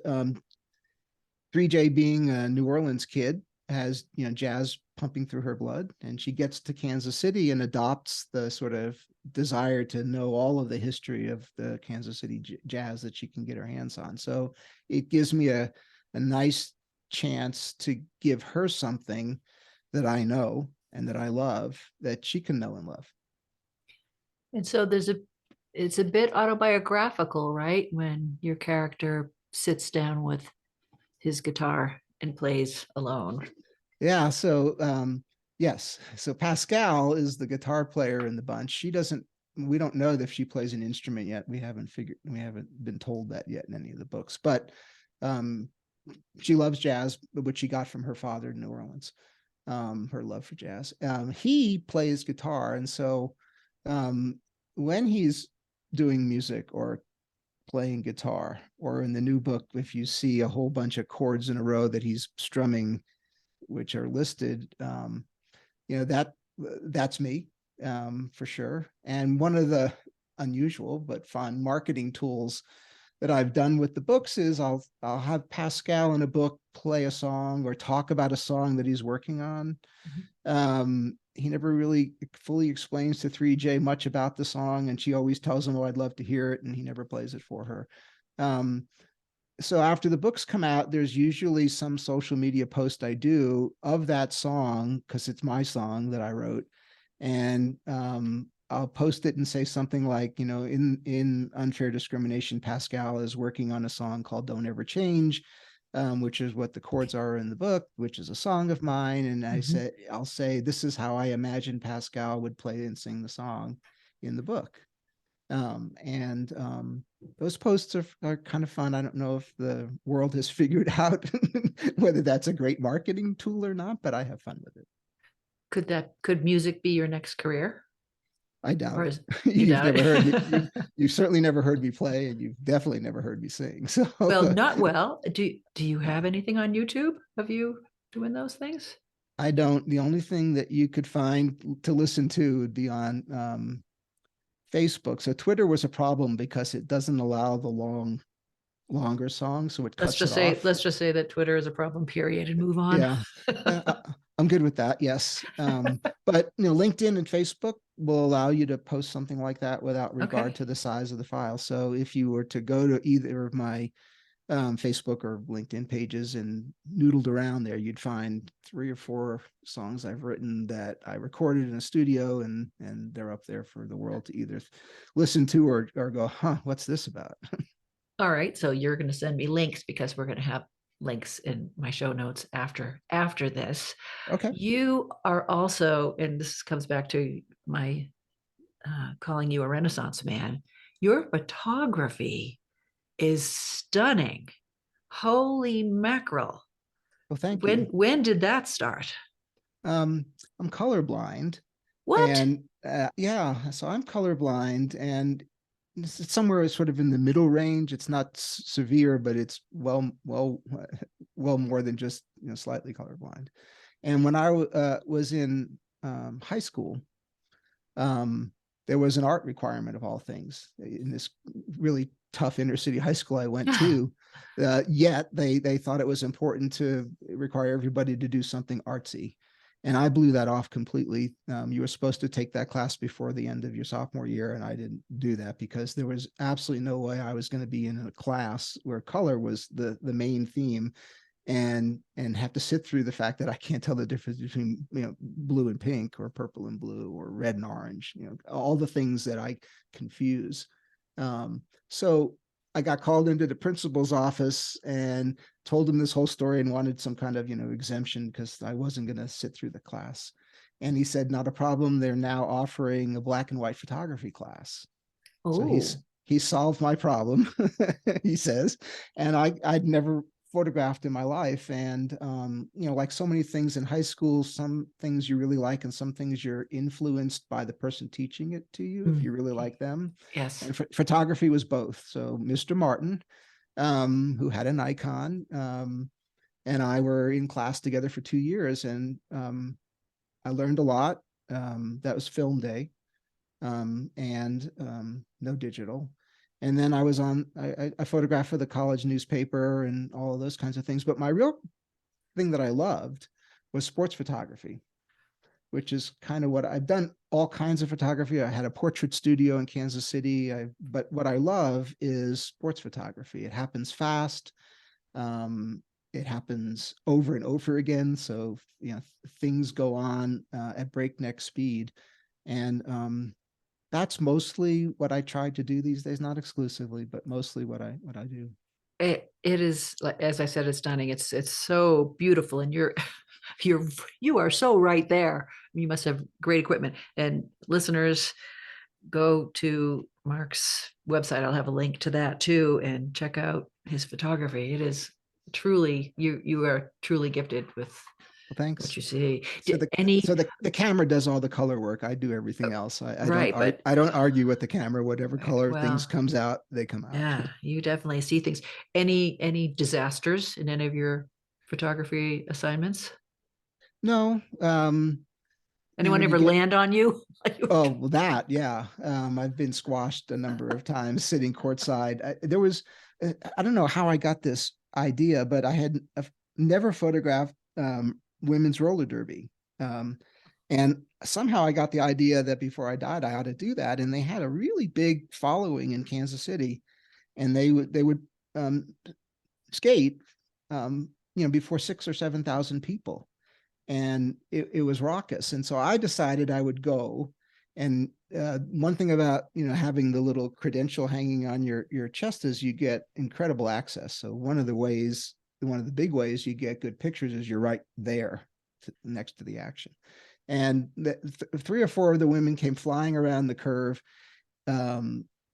3J, being a New Orleans kid, has jazz pumping through her blood, and she gets to Kansas City and adopts the sort of desire to know all of the history of the Kansas City jazz that she can get her hands on. So it gives me a nice chance to give her something that I know and that I love, that she can know and love. And so it's a bit autobiographical, right? When your character sits down with his guitar and plays alone. Yeah. So, yes. So Pascal is the guitar player in the bunch. We don't know if she plays an instrument yet. We haven't been told that yet in any of the books, but she loves jazz, which she got from her father in New Orleans. Her love for jazz. He plays guitar. And so when he's doing music or playing guitar, or in the new book, if you see a whole bunch of chords in a row that he's strumming, which are listed, that's me, for sure. And one of the unusual but fun marketing tools that I've done with the books is I'll have Pascal in a book play a song or talk about a song that he's working on. He never really fully explains to 3J much about the song, and she always tells him, "Oh, I'd love to hear it," and he never plays it for her. So after the books come out, there's usually some social media post I do of that song, because it's my song that I wrote, and I'll post it and say something like, in Unfair Discrimination, Pascal is working on a song called "Don't Ever Change," which is what the chords are in the book, which is a song of mine. And I'll say, this is how I imagine Pascal would play and sing the song in the book. And those posts are kind of fun. I don't know if the world has figured out whether that's a great marketing tool or not, but I have fun with it. Could music be your next career? I doubt Or it. you You've doubt never heard me. it? You've certainly never heard me play, and you've definitely never heard me sing. So Well, not well. Do you have anything on YouTube of you doing those things? I don't. The only thing that you could find to listen to would be on Facebook. So Twitter was a problem because it doesn't allow the longer songs, so it cuts it off. Let's just say that Twitter is a problem, period, and move on. Yeah, I'm good with that. Yes, but LinkedIn and Facebook will allow you to post something like that without regard Okay. to the size of the file. So if you were to go to either of my Facebook or LinkedIn pages and noodled around there, you'd find 3 or 4 songs I've written that I recorded in a studio, and they're up there for the world to either listen to or go, huh, what's this about? All right. So you're going to send me links because we're going to have links in my show notes after this. Okay. You are also, and this comes back to my calling you a Renaissance man. Your photography is stunning. Holy mackerel! Well, thank you. When did that start? I'm colorblind, What? and yeah, so I'm colorblind, and it's somewhere sort of in the middle range. It's not severe, but it's well more than just slightly colorblind. And when I was in high school, there was an art requirement of all things in this really tough inner city high school I went to. Yet they thought it was important to require everybody to do something artsy. And I blew that off completely. You were supposed to take that class before the end of your sophomore year, and I didn't do that because there was absolutely no way I was going to be in a class where color was the main theme, and have to sit through the fact that I can't tell the difference between blue and pink, or purple and blue, or red and orange. All the things that I confuse. So I got called into the principal's office and told him this whole story and wanted some kind of exemption because I wasn't going to sit through the class. And he said, not a problem. They're now offering a black and white photography class. So Oh, he solved my problem, he says. And I'd never photographed in my life. And, like so many things in high school, some things you really like and some things you're influenced by the person teaching it to you if you really like them. yes. And photography was both. So Mr. Martin, who had an Nikon, and I were in class together for 2 years, and I learned a lot. That was film day, and no digital. And then I photographed for the college newspaper and all of those kinds of things. But my real thing that I loved was sports photography, which is kind of what I've done. All kinds of photography. I had a portrait studio in Kansas City. But what I love is sports photography. It happens fast. It happens over and over again. So, things go on at breakneck speed. And that's mostly what I try to do these days, not exclusively, but mostly what I do. It is, like as I said, it's stunning. It's so beautiful, and you are so right there. You must have great equipment. And listeners, go to Mark's website. I'll have a link to that too, and check out his photography. It is truly, you are truly gifted with Well, what thanks. you see. So the Any the camera does all the color work. I do everything else. right, but I don't argue with the camera. Whatever color things well, comes out, they come out. yeah, you definitely see things. Any disasters in any of your photography assignments? No, Anyone you ever get. land on you? Oh, well, that, yeah. I've been squashed a number of times sitting courtside. I don't know how I got this idea, but I had never photographed women's roller derby. Um, and somehow I got the idea that before I died, I ought to do that. And they had a really big following in Kansas City, and they would skate, before 6 or 7,000 people, and it was raucous. And so I decided I would go. And one thing about having the little credential hanging on your chest is you get incredible access. So one of the big ways you get good pictures is you're right there next to the action. And 3 or 4 of the women came flying around the curve,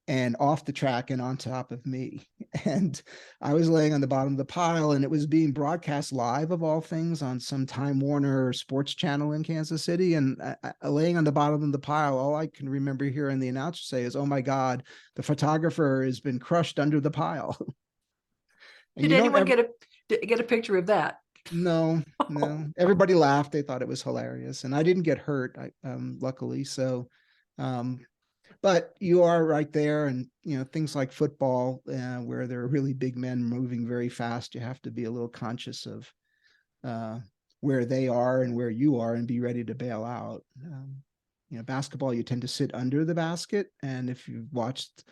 and off the track and on top of me. And I was laying on the bottom of the pile, and it was being broadcast live, of all things, on some Time Warner sports channel in Kansas City. And laying on the bottom of the pile, all I can remember hearing the announcer say is, "Oh my God, the photographer has been crushed under the pile." And Did you don't anyone ever, get a picture of that? No, no. Everybody laughed. They thought it was hilarious, and I didn't get hurt. Luckily. So, um, but you are right there, and things like football, where there are really big men moving very fast. You have to be a little conscious of uh, where they are and where you are, and be ready to bail out. Basketball, you tend to sit under the basket, and if you've watched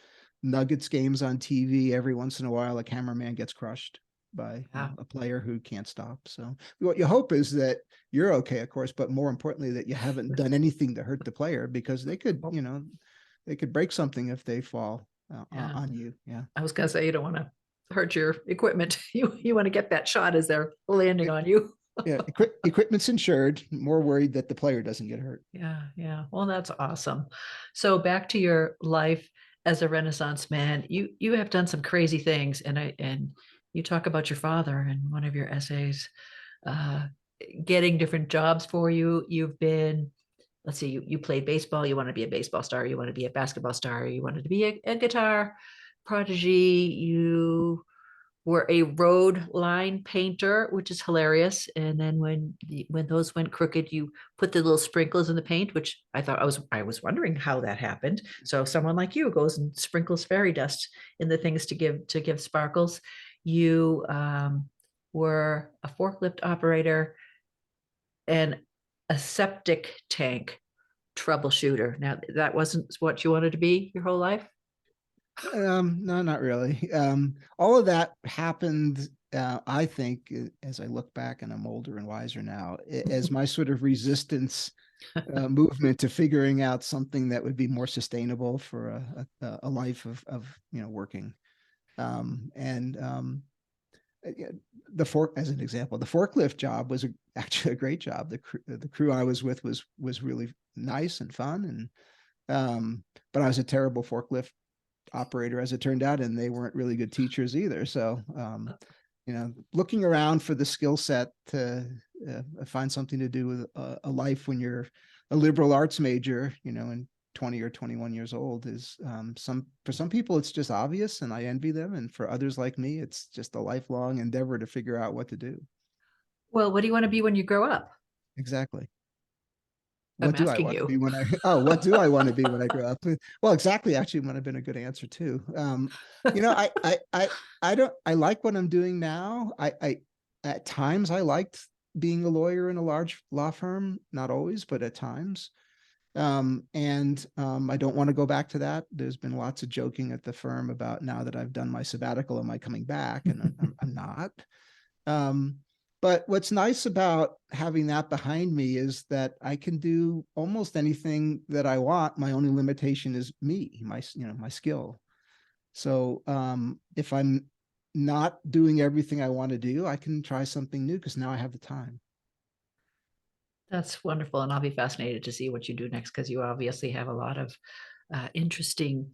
Nuggets games on TV, every once in a while a cameraman gets crushed by Yeah. a player who can't stop. So what you hope is that you're okay, of course, but more importantly that you haven't done anything to hurt the player, because they could break something if they fall Yeah. on you. Yeah. I was gonna say you don't want to hurt your equipment. You want to get that shot as they're landing on you. Yeah, equipment's insured. More worried that the player doesn't get hurt. Yeah, yeah. Well, that's awesome. So back to your life as a Renaissance man, you have done some crazy things, and you talk about your father in one of your essays, uh, getting different jobs for you. You've been, let's see, you played baseball. You want to be a baseball star. You want to be a basketball star. You wanted to be a guitar prodigy. You were a road line painter, which is hilarious. And then when those went crooked, you put the little sprinkles in the paint, which I was wondering how that happened. So someone like you goes and sprinkles fairy dust in the things to give sparkles. You were a forklift operator and a septic tank troubleshooter. Now that wasn't what you wanted to be your whole life. No, not really. All of that happened, I think, as I look back, and I'm older and wiser now, as my sort of resistance movement to figuring out something that would be more sustainable for a life of working. And as an example, the forklift job was actually a great job. The crew I was with was really nice and fun, and but I was a terrible forklift operator, as it turned out, and they weren't really good teachers either. So looking around for the skill set to find something to do with a life when you're a liberal arts major, and 20 or 21 years old, is for some people it's just obvious, and I envy them, and for others like me it's just a lifelong endeavor to figure out what to do. Well, what do you want to be when you grow up? Exactly. I'm What do I asking want to you. be when what do I want to be when I grow up? Well, exactly. Actually, would have been a good answer too. I like what I'm doing now. At times I liked being a lawyer in a large law firm, not always, but at times. I don't want to go back to that. There's been lots of joking at the firm about, now that I've done my sabbatical, am I coming back? And I'm not. But what's nice about having that behind me is that I can do almost anything that I want. My only limitation is my skill. So if I'm not doing everything I want to do, I can try something new, because now I have the time. That's wonderful. And I'll be fascinated to see what you do next, because you obviously have a lot of interesting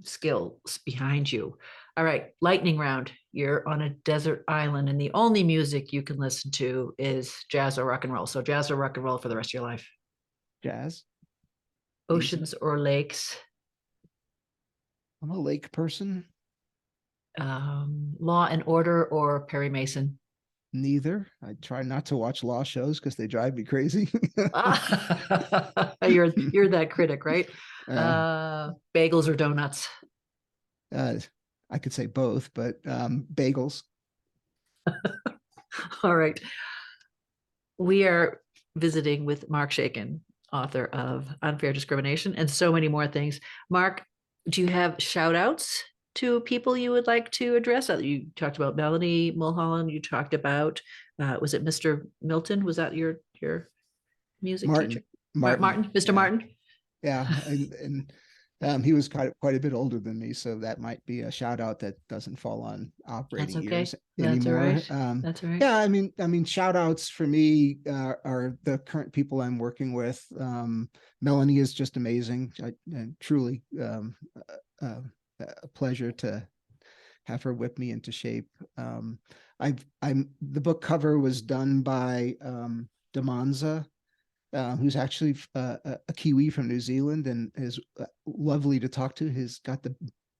skills behind you. All right, lightning round. You're on a desert island, and the only music you can listen to is jazz or rock and roll. So, jazz or rock and roll for the rest of your life. Jazz, easy. Oceans or lakes, I'm a lake person. Law and Order or Perry Mason. Neither. I try not to watch law shows because they drive me crazy. You're that critic, right? uh, Bagels or donuts. uh, I could say both, but bagels. All right. We are visiting with Mark Shaiken, author of Unfair Discrimination and so many more things. Mark, do you have shout outs to people you would like to address? You talked about Melanie Mulholland. You talked about, was it Mr. Milton? Was that your music teacher? Martin. Mr. Yeah. Martin? Yeah. And he was quite a bit older than me, so that might be a shout out that doesn't fall on operating That's okay. years That's all anymore. right. That's all right. Yeah, I mean, shout outs for me are the current people I'm working with. Melanie is just amazing. Truly a pleasure to have her whip me into shape. The book cover was done by Damanza, who's actually a Kiwi from New Zealand, and is lovely to talk to.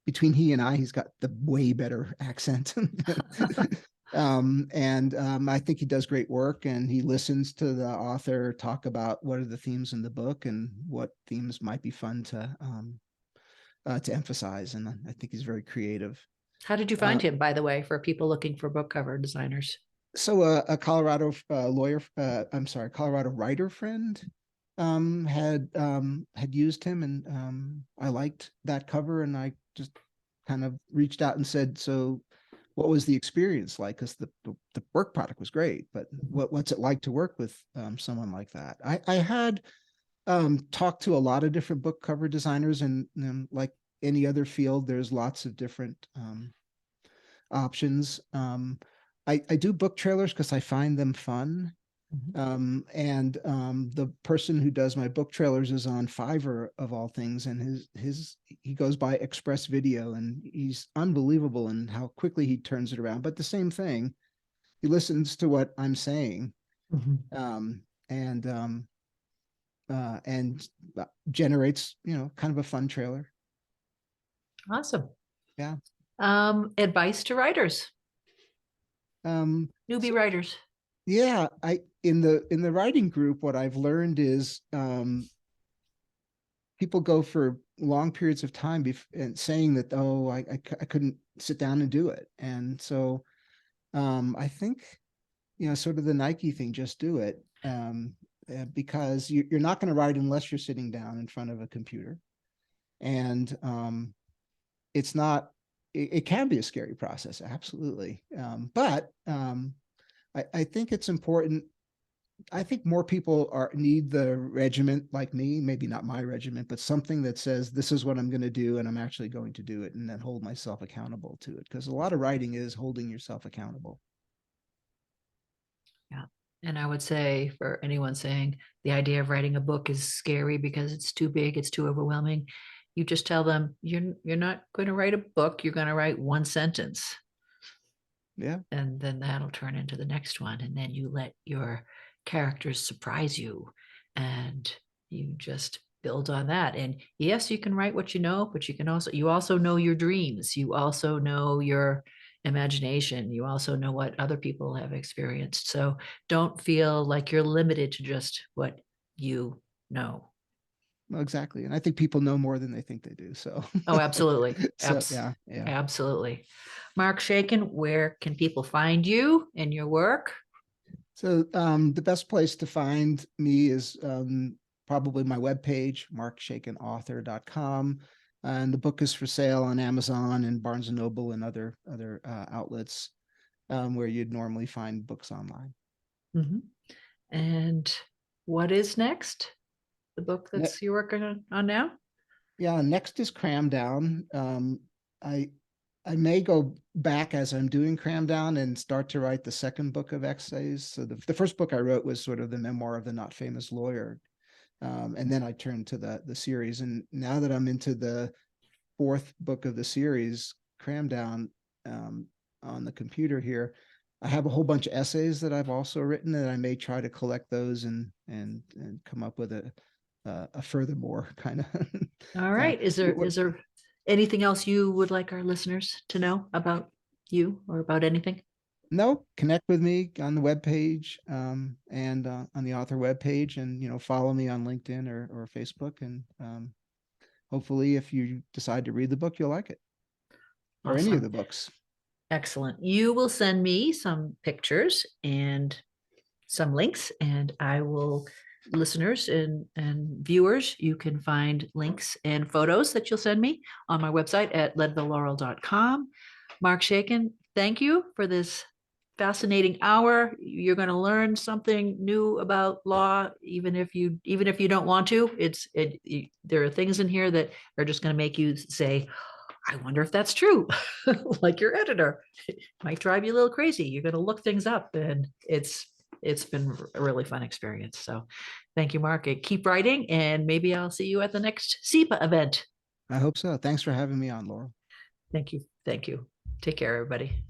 Between he and I, he's got the way better accent. I think he does great work, and he listens to the author talk about what are the themes in the book and what themes might be fun to emphasize. And I think he's very creative. How did you find him, by the way, for people looking for book cover designers? So a Colorado Colorado writer friend had used him, and I liked that cover, and I just kind of reached out and said, so what was the experience like? Because the work product was great, but what's it like to work with someone like that? I had talked to a lot of different book cover designers, and like any other field, there's lots of different options. I do book trailers because I find them fun. The person who does my book trailers is on Fiverr of all things, and he goes by Express Video, and he's unbelievable in how quickly he turns it around. But the same thing, he listens to what I'm saying, and generates, kind of a fun trailer. Awesome. Yeah. Advice to writers, newbie writers. Yeah, in the writing group, what I've learned is people go for long periods of time and saying that, oh, I couldn't sit down and do it. And so I think, sort of the Nike thing, just do it, because you're not going to write unless you're sitting down in front of a computer. And it's not, it can be a scary process, absolutely. But I think it's important. I think more people need the regiment like me, maybe not my regiment, but something that says, this is what I'm going to do, and I'm actually going to do it, and then hold myself accountable to it. Because a lot of writing is holding yourself accountable. Yeah. And I would say, for anyone saying the idea of writing a book is scary because it's too big, it's too overwhelming, you just tell them you're not going to write a book, you're going to write one sentence. Yeah. And then that'll turn into the next one. And then you let your characters surprise you, and you just build on that. And yes, you can write what you know, but you also know your dreams. You also know your imagination. You also know what other people have experienced. So don't feel like you're limited to just what you know. Well, exactly. And I think people know more than they think they do. So, Oh, absolutely. yeah. Absolutely. Mark Shaiken, where can people find you and your work? So the best place to find me is probably my webpage, markshaikenauthor.com. And the book is for sale on Amazon and Barnes and Noble and other outlets where you'd normally find books online. And what is next? The book you're working on now? Yeah, next is Cram Down. I may go back as I'm doing Cram Down and start to write the second book of essays. So the first book I wrote was sort of the memoir of the not famous lawyer. And then I turned to the series. And now that I'm into the fourth book of the series, Cram Down, on the computer here, I have a whole bunch of essays that I've also written, and I may try to collect those and come up with a furthermore kind of. All right. Is there anything else you would like our listeners to know about you or about anything? No, connect with me on the webpage and on the author webpage, and follow me on LinkedIn or Facebook, and hopefully if you decide to read the book, you'll like it. Or any of the books. Excellent. You will send me some pictures and some links, and I will, listeners and viewers, you can find links and photos that you'll send me on my website at leadvillelaurel.com. Mark Shaiken, thank you for this fascinating hour. You're going to learn something new about law, even if you don't want to. There are things in here that are just going to make you say, I wonder if that's true. Like your editor, it might drive you a little crazy. You're going to look things up, and it's been a really fun experience. So thank you, Mark. Keep writing, and maybe I'll see you at the next SEPA event. I hope so. Thanks for having me on, Laurel. Thank you. Take care, everybody.